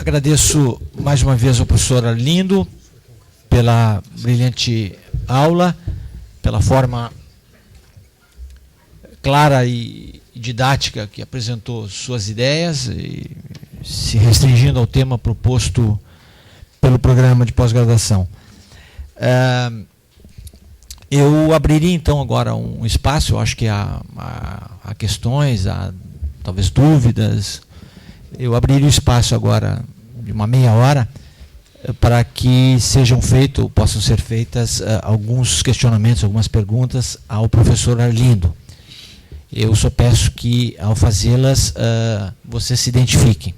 Agradeço mais uma vez ao professor Arlindo pela brilhante aula, pela forma clara e didática que apresentou suas ideias, e se restringindo ao tema proposto pelo programa de pós-graduação. Eu abriria então agora um espaço, eu acho que há questões, há talvez dúvidas. Eu abriria o espaço agora de uma meia hora para que possam ser feitas alguns questionamentos, algumas perguntas ao professor Arlindo. Eu só peço que, ao fazê-las, vocês se identifiquem.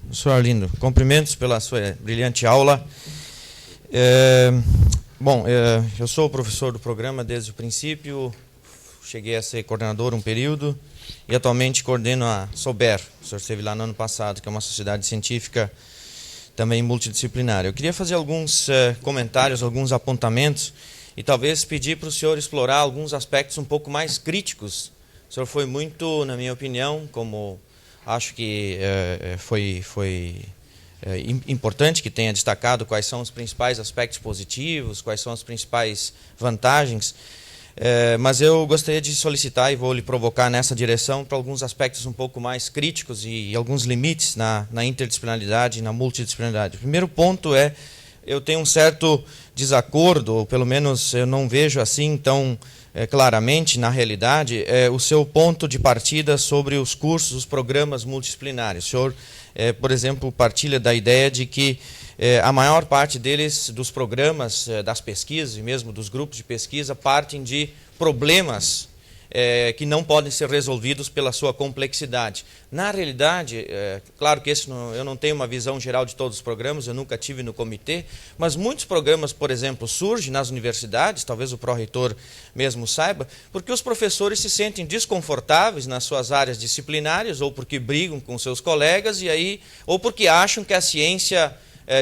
Professor Arlindo, cumprimentos pela sua brilhante aula. Eu sou o professor do programa desde o princípio, cheguei a ser coordenador um período e atualmente coordeno a SOBER. O senhor esteve lá no ano passado, que é uma sociedade científica também multidisciplinar. Eu queria fazer alguns comentários, alguns apontamentos e talvez pedir para o senhor explorar alguns aspectos um pouco mais críticos. O senhor foi muito, na minha opinião, como acho que foi importante que tenha destacado quais são os principais aspectos positivos, quais são as principais vantagens, mas eu gostaria de solicitar, e vou lhe provocar nessa direção, para alguns aspectos um pouco mais críticos e alguns limites na interdisciplinaridade e na multidisciplinaridade. O primeiro ponto eu tenho um certo desacordo, ou pelo menos eu não vejo assim tão claramente, na realidade, o seu ponto de partida sobre os cursos, os programas multidisciplinares. O senhor, por exemplo, partilha da ideia de que a maior parte deles, dos programas, das pesquisas e mesmo dos grupos de pesquisa, partem de problemas que não podem ser resolvidos pela sua complexidade. Na realidade, claro que eu não tenho uma visão geral de todos os programas, eu nunca tive no comitê, mas muitos programas, por exemplo, surgem nas universidades, talvez o pró-reitor mesmo saiba, porque os professores se sentem desconfortáveis nas suas áreas disciplinares, ou porque brigam com seus colegas, ou porque acham que a ciência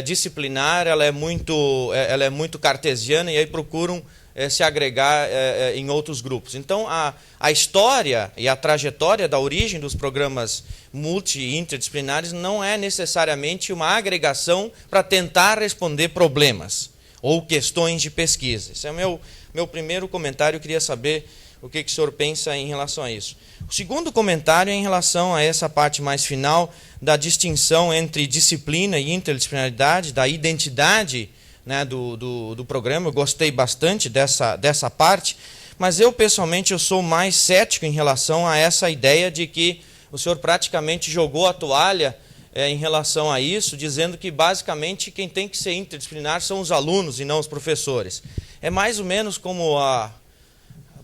disciplinar ela é muito cartesiana e aí procuram se agregar em outros grupos. Então, a história e a trajetória da origem dos programas multi e interdisciplinares não é necessariamente uma agregação para tentar responder problemas ou questões de pesquisa. Esse é o meu primeiro comentário. Eu queria saber o que o senhor pensa em relação a isso. O segundo comentário é em relação a essa parte mais final da distinção entre disciplina e interdisciplinaridade, da identidade, né, do programa. Eu gostei bastante dessa parte, mas eu pessoalmente sou mais cético em relação a essa ideia de que o senhor praticamente jogou a toalha em relação a isso, dizendo que basicamente quem tem que ser interdisciplinar são os alunos e não os professores. É mais ou menos como há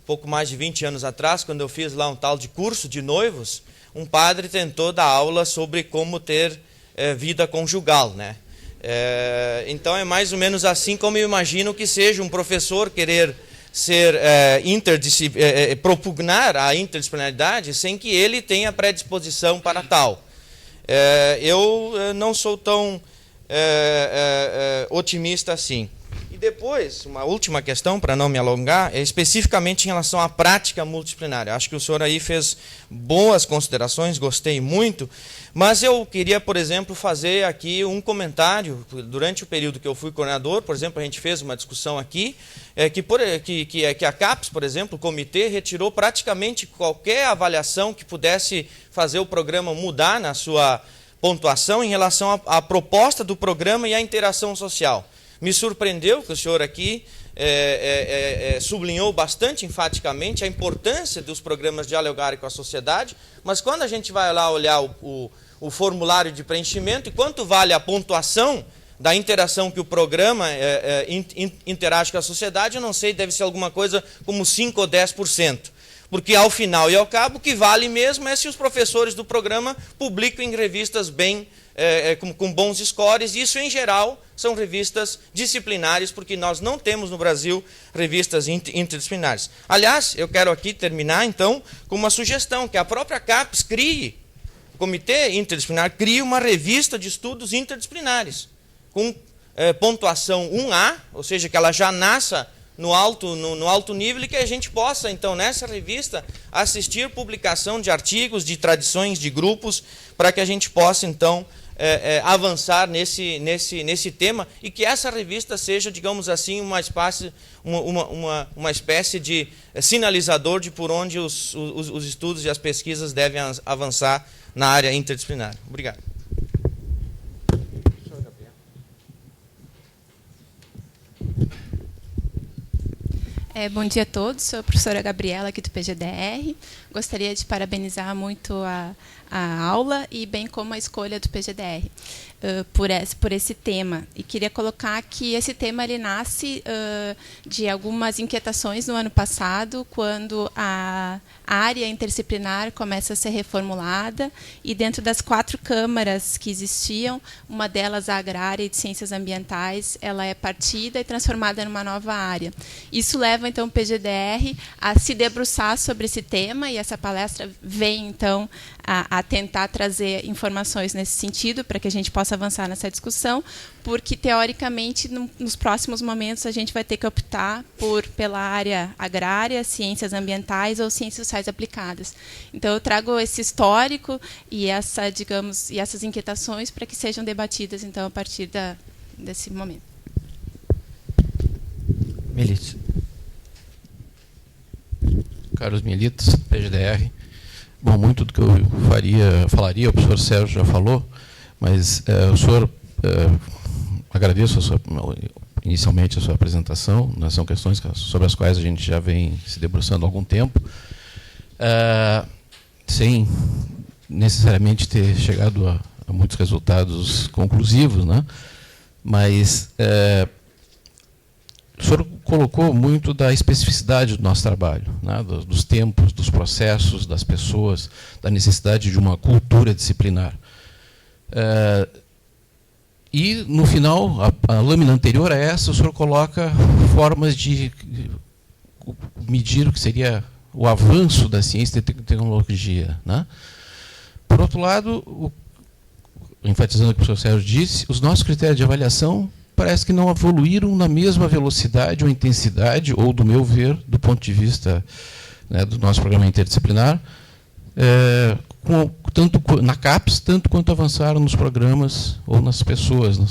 pouco mais de 20 anos atrás, quando eu fiz lá um tal de curso de noivos, um padre tentou dar aula sobre como ter vida conjugal, né? Então é mais ou menos assim como eu imagino que seja um professor querer ser propugnar a interdisciplinaridade sem que ele tenha predisposição para tal. Eu não sou tão otimista assim. E depois, uma última questão, para não me alongar, é especificamente em relação à prática multidisciplinar. Acho que o senhor aí fez boas considerações, gostei muito, mas eu queria, por exemplo, fazer aqui um comentário. Durante o período que eu fui coordenador, por exemplo, a gente fez uma discussão aqui, que a CAPES, por exemplo, o comitê, retirou praticamente qualquer avaliação que pudesse fazer o programa mudar na sua pontuação em relação à proposta do programa e à interação social. Me surpreendeu que o senhor aqui sublinhou bastante enfaticamente a importância dos programas dialogarem com a sociedade, mas quando a gente vai lá olhar o formulário de preenchimento e quanto vale a pontuação da interação que o programa interage com a sociedade, eu não sei, deve ser alguma coisa como 5 ou 10%. Porque, ao final e ao cabo, o que vale mesmo é se os professores do programa publicam em revistas com bons scores. Isso, em geral, são revistas disciplinares, porque nós não temos no Brasil revistas interdisciplinares. Aliás, eu quero aqui terminar, então, com uma sugestão, que a própria CAPES crie, o Comitê Interdisciplinar, crie uma revista de estudos interdisciplinares, com pontuação 1A, ou seja, que ela já nasça no alto nível, e que a gente possa, então, nessa revista, assistir publicação de artigos, de tradições, de grupos, para que a gente possa, então, avançar nesse tema, e que essa revista seja, digamos assim, uma espécie de sinalizador de por onde os estudos e as pesquisas devem avançar na área interdisciplinar. Obrigado. Bom dia a todos, sou a professora Gabriela, aqui do PGDR. Gostaria de parabenizar muito a aula e bem como a escolha do PGDR por esse tema. E queria colocar que esse tema ele nasce de algumas inquietações no ano passado, quando a área interdisciplinar começa a ser reformulada, e dentro das 4 câmaras que existiam, uma delas, a agrária e de ciências ambientais, ela é partida e transformada numa nova área. Isso leva, então, o PGDR a se debruçar sobre esse tema, e essa palestra vem, então, a tentar trazer informações nesse sentido, para que a gente possa avançar nessa discussão, porque, teoricamente, nos próximos momentos, a gente vai ter que optar pela área agrária, ciências ambientais ou ciências sociais aplicadas. Então, eu trago esse histórico e essas inquietações para que sejam debatidas, então, a partir desse momento. Militos. Carlos Militos, PGDR. Bom, muito do que eu falaria, o professor Sérgio já falou, mas o senhor, agradeço inicialmente a sua apresentação, né, são questões sobre as quais a gente já vem se debruçando há algum tempo, sem necessariamente ter chegado a muitos resultados conclusivos, né, mas o senhor colocou muito da especificidade do nosso trabalho, né, dos tempos, dos processos, das pessoas, da necessidade de uma cultura disciplinar. E, no final, a lâmina anterior a essa, o senhor coloca formas de medir o que seria o avanço da ciência e tecnologia, né? Por outro lado, enfatizando o que o professor Sérgio disse, os nossos critérios de avaliação parece que não evoluíram na mesma velocidade ou intensidade, ou, do meu ver, do ponto de vista, né, do nosso programa interdisciplinar, tanto na CAPES, tanto quanto avançaram nos programas ou nas pessoas, no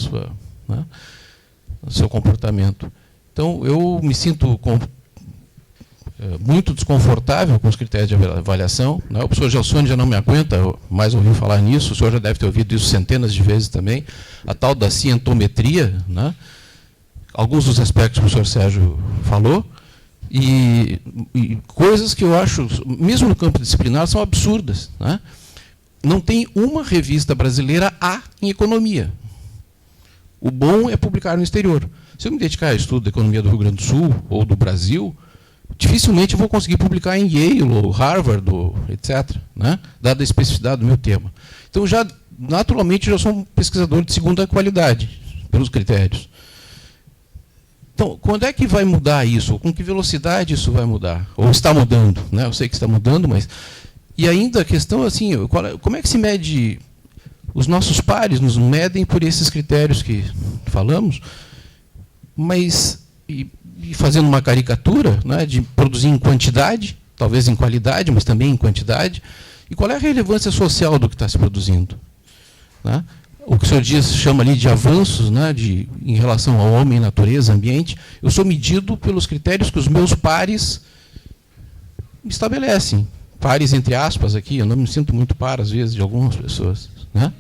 seu comportamento. Então, eu me sinto muito desconfortável com os critérios de avaliação, né? O professor Gelsoni já não me aguenta mais ouvir falar nisso, o senhor já deve ter ouvido isso centenas de vezes também, a tal da cientometria, né? Alguns dos aspectos que o professor Sérgio falou, e coisas que eu acho, mesmo no campo disciplinar, são absurdas, né? Não tem uma revista brasileira em economia. O bom é publicar no exterior. Se eu me dedicar ao estudo da economia do Rio Grande do Sul ou do Brasil, dificilmente eu vou conseguir publicar em Yale, ou Harvard, ou etc., né? Dada a especificidade do meu tema. Então, naturalmente, já sou um pesquisador de segunda qualidade, pelos critérios. Então, quando é que vai mudar isso? Com que velocidade isso vai mudar? Ou está mudando, né? Eu sei que está mudando, mas... E ainda a questão, assim, como é que se mede... Os nossos pares nos medem por esses critérios que falamos, mas... E fazendo uma caricatura, né, de produzir em quantidade, talvez em qualidade, mas também em quantidade. E qual é a relevância social do que está se produzindo? Né? O que o senhor chama ali de avanços, né, em relação ao homem, natureza, ambiente, eu sou medido pelos critérios que os meus pares estabelecem. Pares entre aspas aqui, eu não me sinto muito par, às vezes, de algumas pessoas. Né?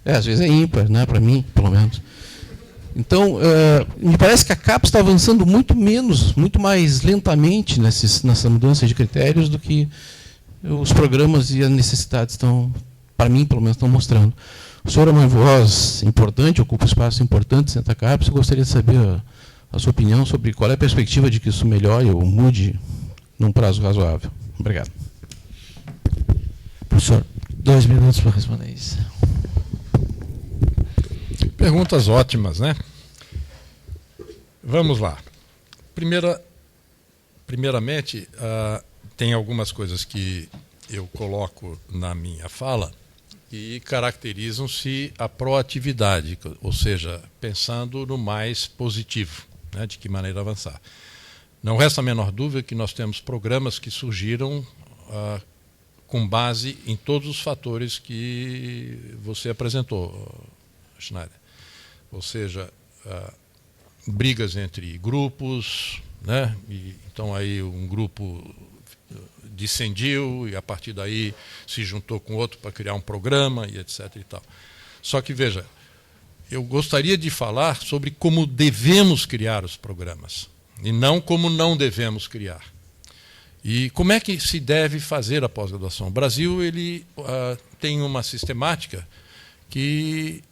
Às vezes é ímpar, né, para mim, pelo menos. Então, me parece que a CAPES está avançando muito mais lentamente nessa mudança de critérios do que os programas e as necessidades estão, para mim, pelo menos, estão mostrando. O senhor é uma voz importante, ocupa um espaço importante dentro da CAPES. Eu gostaria de saber a sua opinião sobre qual é a perspectiva de que isso melhore ou mude num prazo razoável. Obrigado. Professor, 2 minutos para responder isso. Perguntas ótimas, né? Vamos lá. Primeiramente, tem algumas coisas que eu coloco na minha fala e caracterizam-se a proatividade, ou seja, pensando no mais positivo. né, de que maneira avançar. Não resta a menor dúvida que nós temos programas que surgiram com base em todos os fatores que você apresentou, Schneider. Ou seja, brigas entre grupos, né? E, então aí um grupo discendiu e a partir daí se juntou com outro para criar um programa e etc. e tal. Só que, veja, eu gostaria de falar sobre como devemos criar os programas e não como não devemos criar. E como é que se deve fazer a pós-graduação? O Brasil ele, tem uma sistemática que,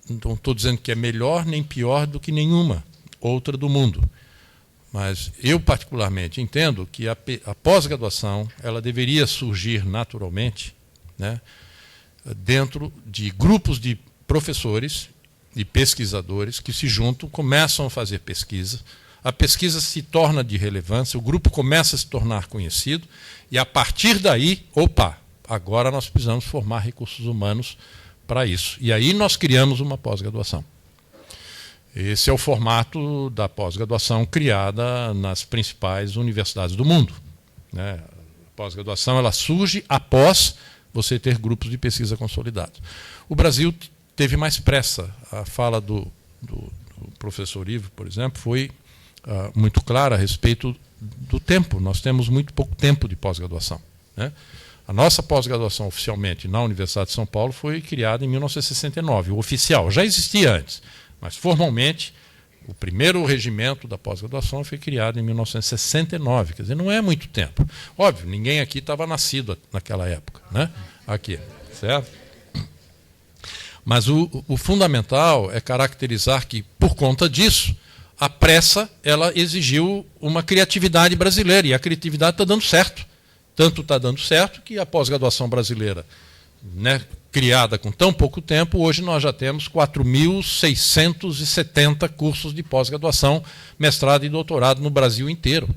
não estou dizendo que é melhor nem pior do que nenhuma outra do mundo, mas eu particularmente entendo que a pós-graduação ela deveria surgir naturalmente, né, dentro de grupos de professores e pesquisadores que se juntam, começam a fazer pesquisa. A pesquisa se torna de relevância, o grupo começa a se tornar conhecido, e a partir daí, agora nós precisamos formar recursos humanos para isso. E aí nós criamos uma pós-graduação. Esse é o formato da pós-graduação criada nas principais universidades do mundo, né? A pós-graduação ela surge após você ter grupos de pesquisa consolidados. O Brasil teve mais pressa. A fala do professor Ivo, por exemplo, foi muito clara a respeito do tempo. Nós temos muito pouco tempo de pós-graduação, né? A nossa pós-graduação oficialmente na Universidade de São Paulo foi criada em 1969, o oficial. Já existia antes, mas formalmente o primeiro regimento da pós-graduação foi criado em 1969. Quer dizer, não é muito tempo. Óbvio, ninguém aqui estava nascido naquela época, né? Aqui, certo? Mas o fundamental é caracterizar que, por conta disso, a pressa ela exigiu uma criatividade brasileira, e a criatividade está dando certo. Tanto está dando certo que a pós-graduação brasileira, né, criada com tão pouco tempo, hoje nós já temos 4.670 cursos de pós-graduação, mestrado e doutorado no Brasil inteiro.